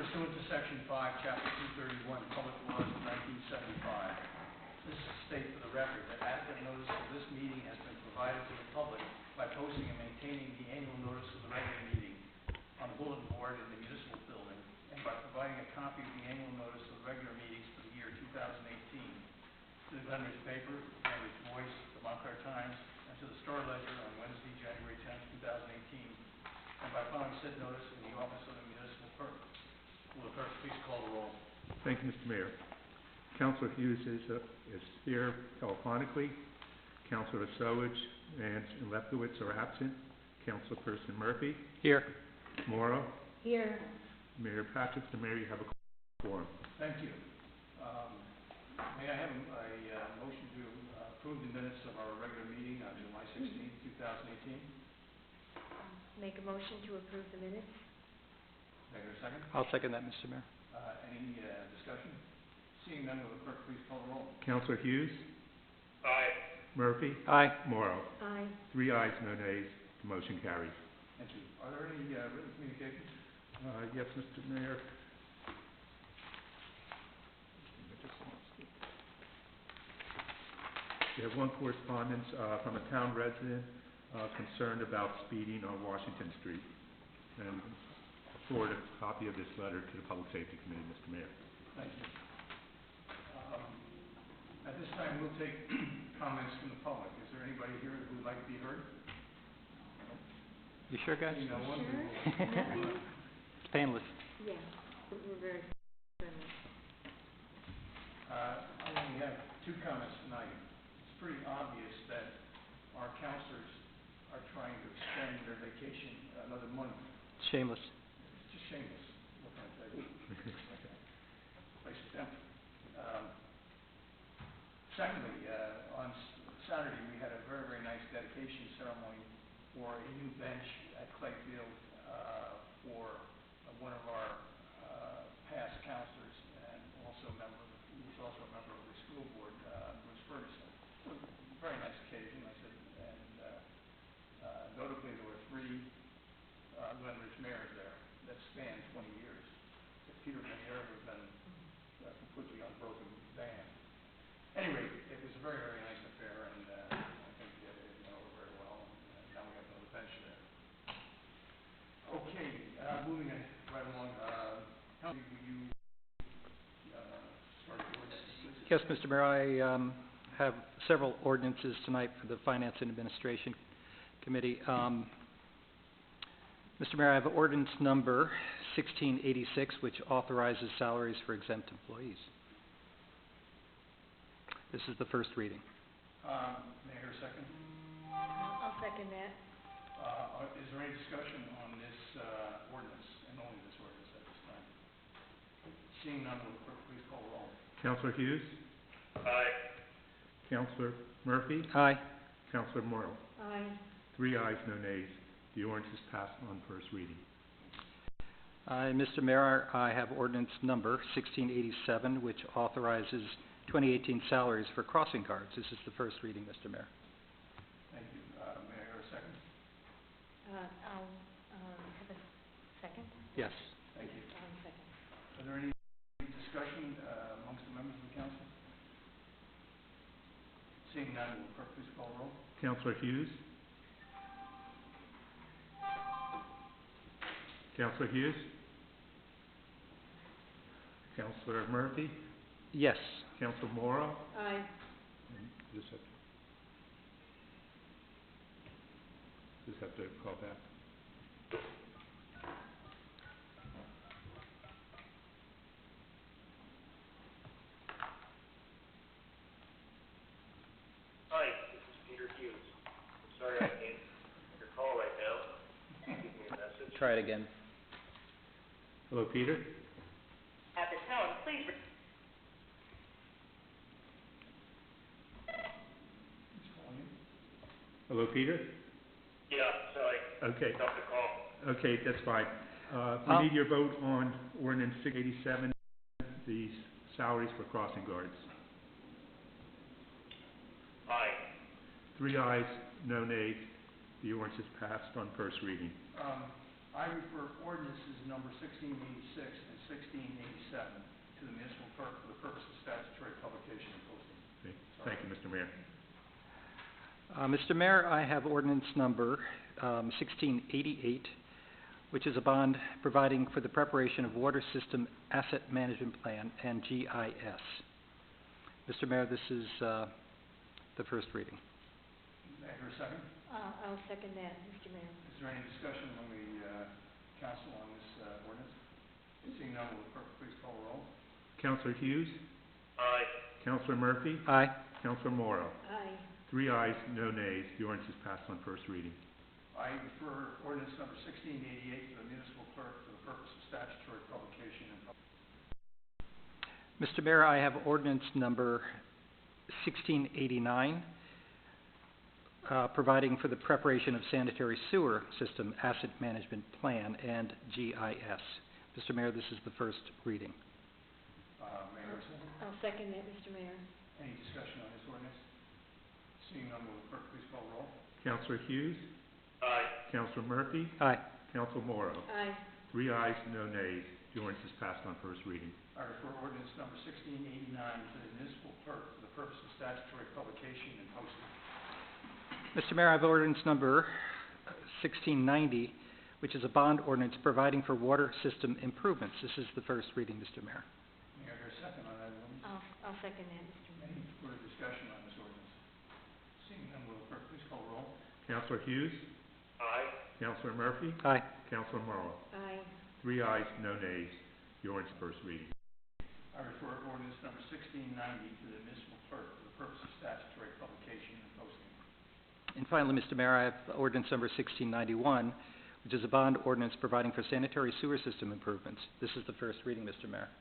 Pursuant to Section 5, Chapter 231, Public Laws of 1975, this is to state for the record that adequate notice of this meeting has been provided to the public by posting and maintaining the annual notice of the regular meeting on the bulletin board in the municipal building, and by providing a copy of the annual notice of the regular meetings for the year 2018 to the Glen paper, the Glen Voice, the Montclair Times, and to the Star Ledger on Wednesday, January 10th, 2018, and by filing said notice in the office of the municipal clerk. Will the clerk please call the roll? Thank you, Mr. Mayor. Councilor Hughes is here telephonically. Councilor Sowage and Lefkowitz are absent. Councilperson Murphy. Here. Morrow. Here. Mayor Patrick. The Mayor, you have a quorum. Thank you. May I have a motion to approve the minutes of our regular meeting on July 16th, 2018? Make a motion to approve the minutes. May I get a second? I'll second that, Mr. Mayor. Any discussion? Seeing none, will the clerk please call the roll? Councilor Hughes. Aye. Murphy. Aye. Morrow. Aye. 3 ayes, no nays. The motion carries. Thank you. Are there any written communications? Yes, Mr. Mayor. We have one correspondence from a town resident concerned about speeding on Washington Street. And I'll forward a copy of this letter to the Public Safety Committee, Mr. Mayor. Thank you. At this time, we'll take comments from the public. Is there anybody here who would like to be heard? You sure, guys? Seeing no one, we will. Nothing? It's painless. Yeah, we're very friendly. I only have two comments tonight. It's pretty obvious that our counselors are trying to extend their vacation another month. Shameless. It's just shameless. What can I tell you? Place is empty. Secondly, on Saturday we had a very, very nice dedication ceremony for a new bench at Clayfield for one of our past counselors and also a member of the school board, Bruce Ferguson. It was a very nice occasion, I said, and notably there were 3 Glen mayors there that spanned 20 years. So Peter Manier has been a completely unbroken band. Anyway, it was a very, very nice affair, and I think it went over very well, and now we have another bench there. Okay, moving right along, how would you start the ordinance, please? Yes, Mr. Mayor, I have several ordinances tonight for the Finance and Administration Committee. Mr. Mayor, I have ordinance number 1686, which authorizes salaries for exempt employees. This is the first reading. May I hear a second? I'll second that. Is there any discussion on this ordinance, and only this ordinance at this time? Seeing none, will the clerk please call the roll? Councilor Hughes. Aye. Councilor Murphy. Aye. Councilor Morrow. Aye. 3 ayes, no nays. The ordinance is passed on first reading. Mr. Mayor, I have ordinance number 1687, which authorizes 2018 salaries for crossing guards. This is the first reading, Mr. Mayor. Thank you. May I hear a second? I'll have a second. Yes. Thank you. Second. Are there any discussion amongst the members of the council? Seeing none, will the clerk please call the roll? Councilor Hughes. Councilor Hughes. Councilor Murphy. Yes. Councilor Morrow. Aye. Just have to call back. Hi, this is Peter Hughes. I'm sorry I can't take your call right now. Give me a message. Try it again. Hello, Peter. At the tone, please. Who's calling you? Hello, Peter. Yeah, sorry. Okay. Dropped the call. Okay, that's fine. We need your vote on ordinance 687, the salaries for crossing guards. Aye. 3 ayes, no nays. The ordinance is passed on first reading. I refer ordinances number 1686 and 1687 to the municipal clerk for the purpose of statutory publication and posting. Okay. Thank you, Mr. Mayor. Mr. Mayor, I have ordinance number 1688, which is a bond providing for the preparation of water system asset management plan and GIS. Mr. Mayor, this is the first reading. May I hear a second? I'll second that, Mr. Mayor. Is there any discussion among the council on this ordinance? Seeing none, will the clerk please call the roll? Councilor Hughes? Aye. Councilor Murphy? Aye. Councilor Morrow? Aye. 3 ayes, no nays. The ordinance is passed on first reading. I refer ordinance number 1688 to the municipal clerk for the purpose of statutory publication and Mr. Mayor, I have ordinance number 1689, providing for the preparation of sanitary sewer system asset management plan and GIS. Mr. Mayor, this is the first reading. May I hear a second? I'll second that, Mr. Mayor. Any discussion on this ordinance? Seeing none, will the clerk please call the roll? Councilor Hughes? Aye. Councilor Murphy? Aye. Councilor Morrow? Aye. 3 ayes, no nays. The ordinance is passed on first reading. I refer ordinance number 1689 to the municipal clerk for the purpose of statutory publication and posting. Mr. Mayor, I have ordinance number 1690, which is a bond ordinance providing for water system improvements. This is the first reading, Mr. Mayor. May I hear a second on that ordinance? I'll second that, Mr. Mayor. Any further discussion on this ordinance? Seeing none, will the clerk please call the roll? Councilor Hughes? Aye. Councilor Murphy? Aye. Councilor Morrow? Aye. 3 ayes, no nays. The ordinance is first reading. I refer ordinance number 1690 to the municipal clerk for the purpose of statutory publication and posting. And finally, Mr. Mayor, I have ordinance number 1691, which is a bond ordinance providing for sanitary sewer system improvements. This is the first reading, Mr. Mayor.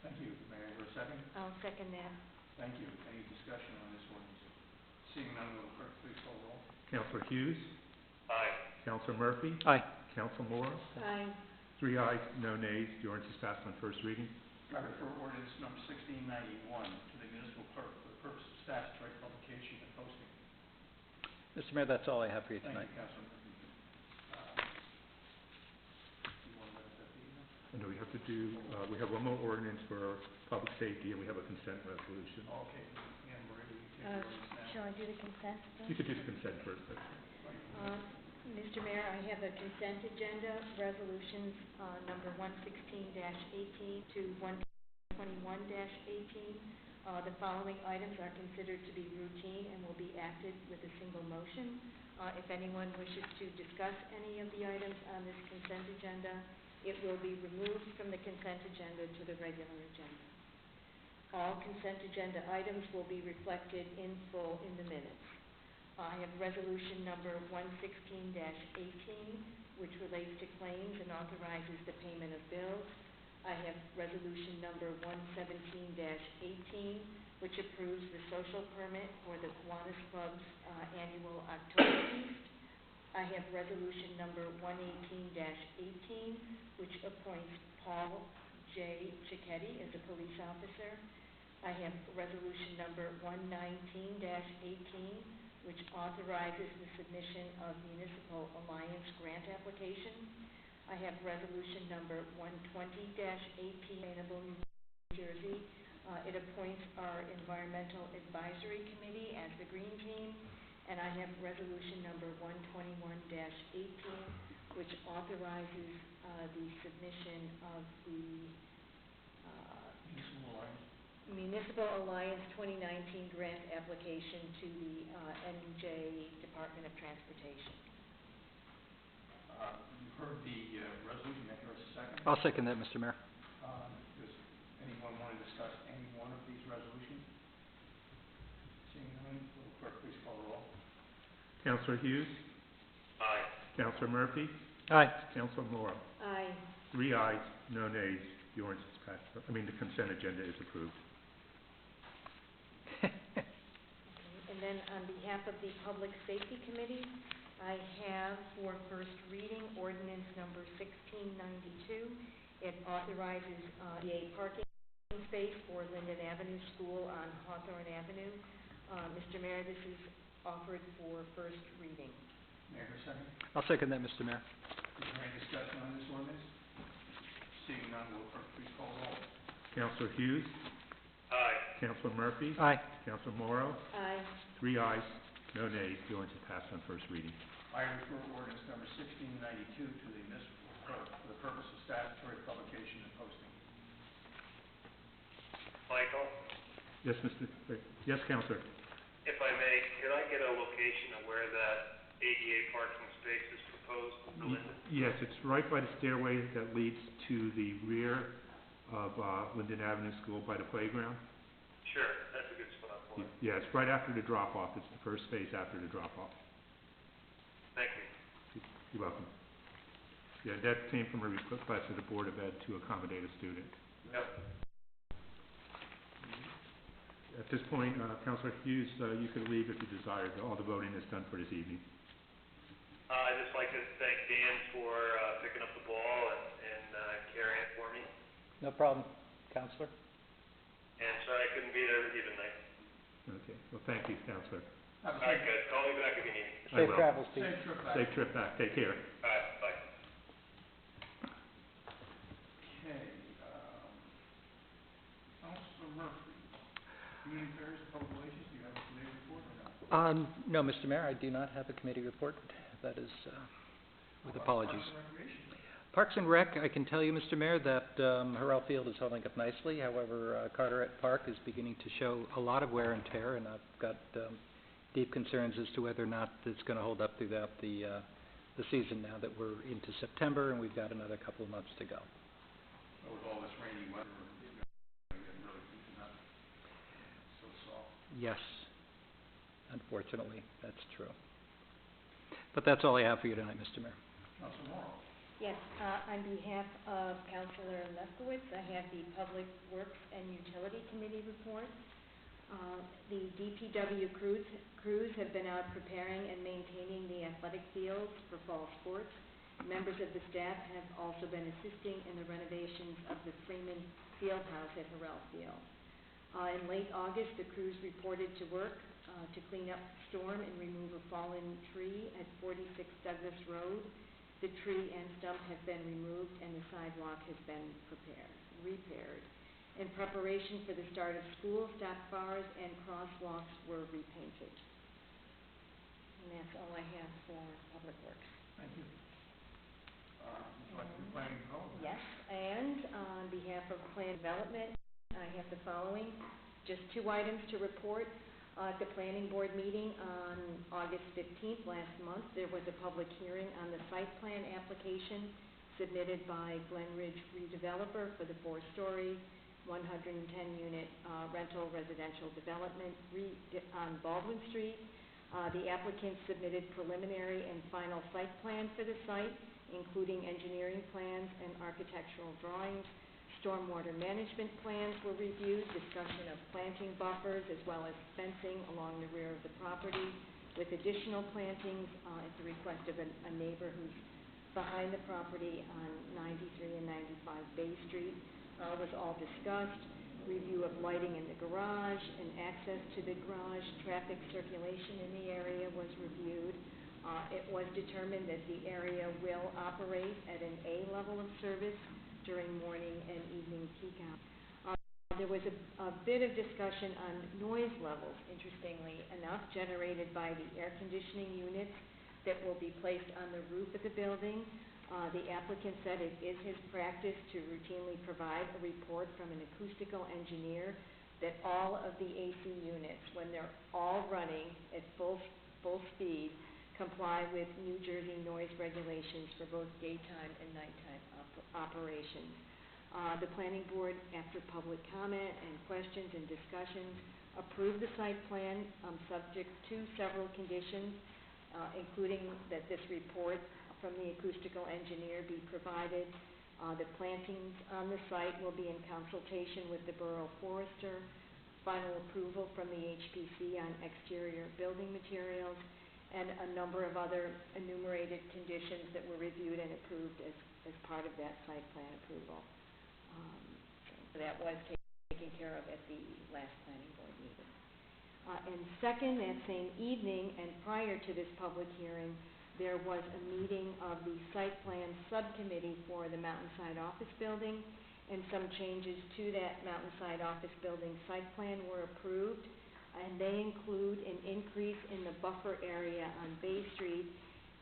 Thank you. May I hear a second? I'll second that. Thank you. Any discussion on this ordinance? Seeing none, will the clerk please call the roll? Councilor Hughes? Aye. Councilor Murphy? Aye. Councilor Morrow? Aye. 3 ayes, no nays. The ordinance is passed on first reading. I refer ordinance number 1691 to the municipal clerk for the purpose of statutory publication and posting. Mr. Mayor, that's all I have for you Thank tonight. you, Councilman Murphy. You want to let that be? No, we have to do, we have one more ordinance for public safety, and we have a consent resolution. Okay. Anne Marie, will you take the ordinance now? Shall I do the consent You first? could do the consent first. Mr. Mayor, I have a consent agenda, resolutions, number 116-18 to 121-18. The following items are considered to be routine and will be acted with a single motion. If anyone wishes to discuss any of the items on this consent agenda, it will be removed from the consent agenda to the regular agenda. All consent agenda items will be reflected in full in the minutes. I have resolution number 116-18, which relates to claims and authorizes the payment of bills. I have resolution number 117-18, which approves the social permit for the Kiwanis Club's annual October Feast. I have resolution number 118-18, which appoints Paul J. Cicchetti as a police officer. I have resolution number 119-18, which authorizes the submission of Municipal Alliance grant application. I have resolution number 120-18, Sustainable New Jersey. It appoints our Environmental Advisory Committee as the Green Team. And I have resolution number 121-18, which authorizes the submission of the Municipal Alliance 2019 grant application to the NJ Department of Transportation. You've heard the resolution. May I hear a second? I'll second that, Mr. Mayor. Does anyone want to discuss any one of these resolutions? Seeing none, will the clerk please call the roll? Councilor Hughes? Aye. Councilor Murphy? Aye. Councilor Morrow? Aye. 3 ayes, no nays. The ordinance is passed. The consent agenda is approved. And then on behalf of the Public Safety Committee, I have for first reading ordinance number 1692. It authorizes a parking space for Linden Avenue School on Hawthorne Avenue. Mr. Mayor, this is offered for first reading. May I hear a second? I'll second that, Mr. Mayor. Is there any discussion on Seeing none, will clerk please call roll? Counselor Hughes, Aye. Counselor Murphy, Aye. Counselor Morrow, Aye. 3 ayes, no nays. The ordinance is passed on first reading. I refer ordinance number 1692 to the municipal clerk for the purpose of statutory publication and posting. Michael, Yes, yes, Counselor. if I may, could I get a location of where that ADA parking space is proposed for Linden? Yes, it's right by the stairway that leads to the rear of Linden Avenue School by the playground. Sure, that's a good spot for it. Yeah, it's right after the drop-off. It's the first space after the drop-off. Thank you. You're welcome. Yeah, that came from a request of the Board of Ed to accommodate a student. Yep. At this point, Counselor Hughes, you could leave if you desire. All the voting is done for this evening. I'd just like to thank Dan for picking up the ball and carrying it for me. No problem, Counselor. And sorry I couldn't be there with you tonight. Okay, well, thank you, Counselor. Have a All right, safe, guys, call me back if you need me. I Safe will. travels, Pete. safe trip back. Safe trip back. Take care. All right, bye. Okay, Counselor Murphy, Community Affairs and Public Relations, do you have a committee report or not? No, Mr. Mayor, I do not have a committee report. That is, with apologies. Parks and Recreation. Parks and Rec, I can tell you, Mr. Mayor, that Harrell Field is holding up nicely. However, Carteret Park is beginning to show a lot of wear and tear, and I've got deep concerns as to whether or not it's going to hold up throughout the season now that we're into September and we've got another couple of months to go. With all this rainy weather, it's going to get really clean up. So soft. Yes, unfortunately, that's true. But that's all I have for you tonight, Mr. Mayor. Counselor Morrow. Yes, on behalf of Councilor Lefkowitz, I have the Public Works and Utility Committee report. The DPW crews have been out preparing and maintaining the athletic fields for fall sports. Members of the staff have also been assisting in the renovations of the Freeman Fieldhouse at Harrell Field. In late August, the crews reported to work to clean up the storm and remove a fallen tree at 46 Douglas Road. The tree and stump have been removed and the sidewalk has been repaired. In preparation for the start of school, stop bars and crosswalks were repainted. And that's all I have for Public Works. Thank you. Would you like to do planning and development? Yes, and on behalf of Plan Development, I have the following, just 2 items to report. At the Planning Board meeting on August 15th last month, there was a public hearing on the site plan application submitted by Glen Redeveloper for the 4-story, 110-unit rental residential development on Baldwin Street. The applicant submitted preliminary and final site plan for the site, including engineering plans and architectural drawings. Stormwater management plans were reviewed, discussion of planting buffers as well as fencing along the rear of the property with additional plantings at the request of a neighbor who's behind the property on 93 and 95 Bay Street was all discussed. Review of lighting in the garage and access to the garage, traffic circulation in the area was reviewed. It was determined that the area will operate at an A level of service during morning and evening peak hours. There was a bit of discussion on noise levels, interestingly enough, generated by the air conditioning units that will be placed on the roof of the building. The applicant said it is his practice to routinely provide a report from an acoustical engineer that all of the AC units, when they're all running at full speed, comply with New Jersey noise regulations for both daytime and nighttime operations. The Planning Board, after public comment and questions and discussions, approved the site plan subject to several conditions, including that this report from the acoustical engineer be provided. The plantings on the site will be in consultation with the Borough Forester, final approval from the HPC on exterior building materials, and a number of other enumerated conditions that were reviewed and approved as part of that site plan approval. So that was taken care of at the last Planning Board meeting. And second, that same evening and prior to this public hearing, there was a meeting of the site plan subcommittee for the Mountainside office building, and some changes to that Mountainside office building site plan were approved, and they include an increase in the buffer area on Bay Street,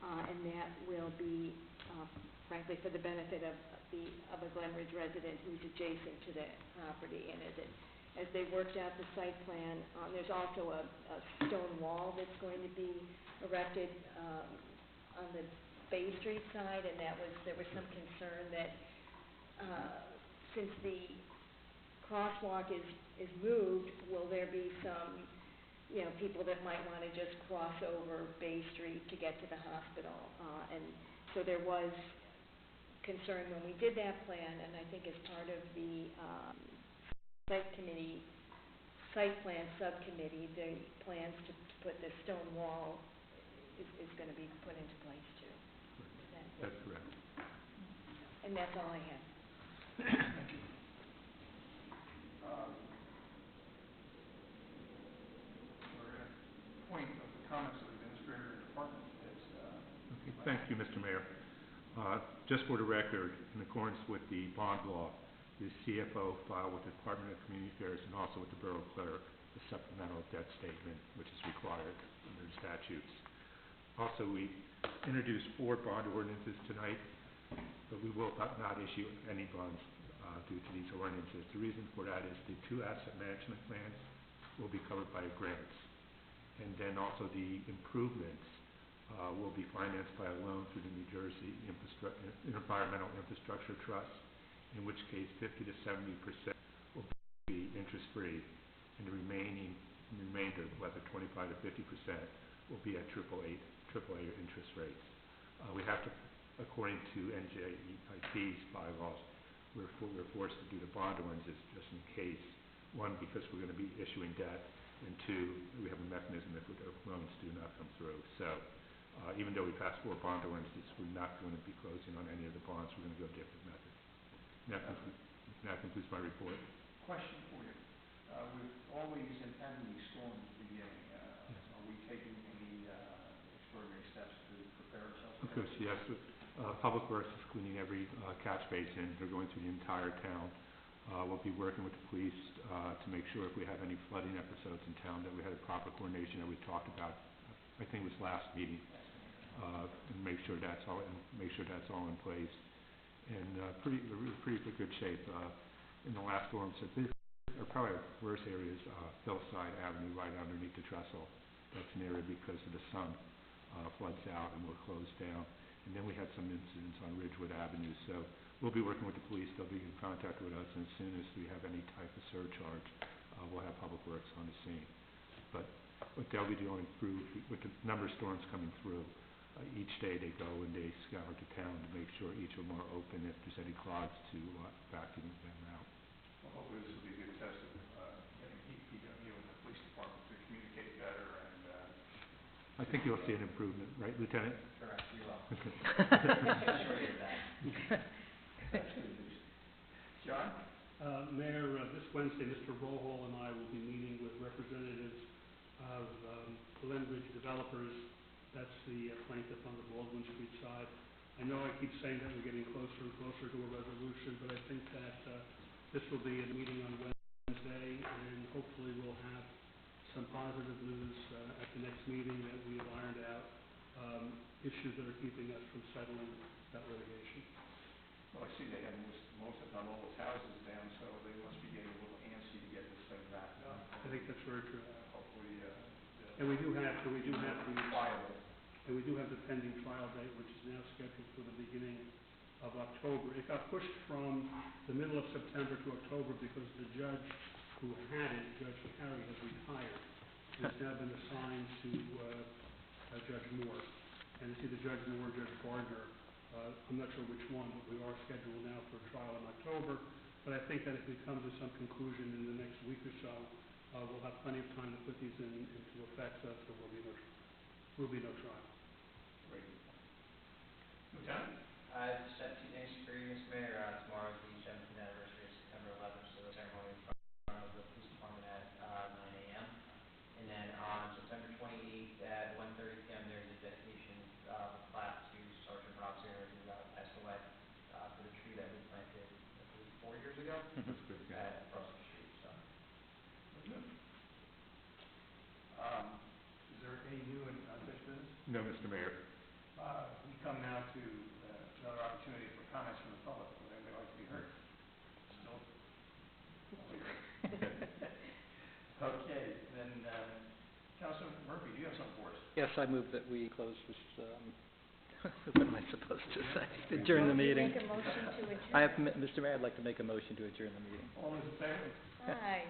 and that will be, frankly, for the benefit of a Glen Ridge resident who's adjacent to the property. And as they worked out the site plan, there's also a stone wall that's going to be erected on the Bay Street side, and there was some concern that since the crosswalk is moved, will there be some, people that might want to just cross over Bay Street to get to the hospital? And so there was concern when we did that plan, and I think as part of the site plan subcommittee, the plans to put the stone wall is going to be put into place too. That's correct. And that's all I have. Thank you. We're at a point of the comments of the administrator and department heads. Okay, thank you, Mr. Mayor. Just for the record, in accordance with the bond law, the CFO filed with the Department of Community Affairs and also with the Borough Clerk a supplemental debt statement, which is required under the statutes. Also, we introduced 4 bond ordinances tonight, but we will not issue any bonds due to these ordinances. The reason for that is the 2 asset management plans will be covered by grants, and then also the improvements will be financed by a loan through the New Jersey Environmental Infrastructure Trust, in which case 50 to 70% will be interest-free, and the remainder, whether 25 to 50%, will be at AAA interest rates. We have to, according to NJEIC's bylaws, we're forced to do the bond ordinances just in case. 1, because we're going to be issuing debt, and 2, we have a mechanism if the loans do not come through. So even though we passed 4 bond ordinances, we're not going to be closing on any of the bonds. We're going to go a different method. That concludes my report. Question for you. With all these impending storms beginning, are we taking any extraordinary steps to prepare ourselves? Of course, yes. Public Works is cleaning every catch basin. They're going through the entire town. We'll be working with the police to make sure if we have any flooding episodes in town that we had a proper coordination that we talked about, I think it was last meeting, and make sure that's all in place. And we're pretty good shape. In the last storm, so these are probably our worst areas, Hillside Avenue right underneath the trestle. That's an area because of the sun floods out and we're closed down. And then we had some incidents on Ridgewood Avenue. So we'll be working with the police. They'll be in contact with us, and as soon as we have any type of surcharge, we'll have Public Works on the scene. But what they'll be doing with the number of storms coming through, each day they go and they scour the town to make sure each of them are open. If there's any clogs, to vacuum them out. Well, hopefully this will be a good test of getting you and the police department to communicate better. And I think you'll see an improvement, right, Lieutenant? Correct, you will. Sure you're that. That's good news. John? Mayor, this Wednesday, Mr. Rohol and I will be meeting with representatives of Glen Ridge Developers. That's the plaintiff on the Baldwin Street side. I know I keep saying that we're getting closer and closer to a resolution, but I think that this will be a meeting on Wednesday, and hopefully we'll have some positive news at the next meeting that we have ironed out issues that are keeping us from settling that litigation. Well, I see they have most of all those houses down, so they must be getting a little antsy to get this thing wrapped up. I think that's very true. Hopefully, And we do have the viable. And we do have the pending trial date, which is now scheduled for the beginning of October. It got pushed from the middle of September to October because the judge who had it, Judge Carey, has retired. He's now been assigned to Judge Moore. And it's either Judge Moore or Judge Gardner. I'm not sure which one, but we are scheduled now for a trial in October. But I think that if we come to some conclusion in the next week or so, we'll have plenty of time to put these into effect, so there will be no trial. Great. Lieutenant? Just have 2 things for you, Mr. Mayor. Tomorrow is the 17th anniversary of September 11th, so the ceremony in front of the police department at 9 a.m. And then on September 28th at 1:30 p.m. there's a dedication That's good, yeah. across the street, so. Good. Is there any new and unfinished business? No, Mr. Mayor. We come now to another opportunity for comments from the public. Would anybody like to be heard? Still? Okay, then, Councilman Murphy, do you have something for us? Yes, I move that we close this, what am I supposed to say? Adjourn the meeting. Make a motion to adjourn. Mr. Mayor, I'd like to make a motion to adjourn the meeting. All those in favor? Aye.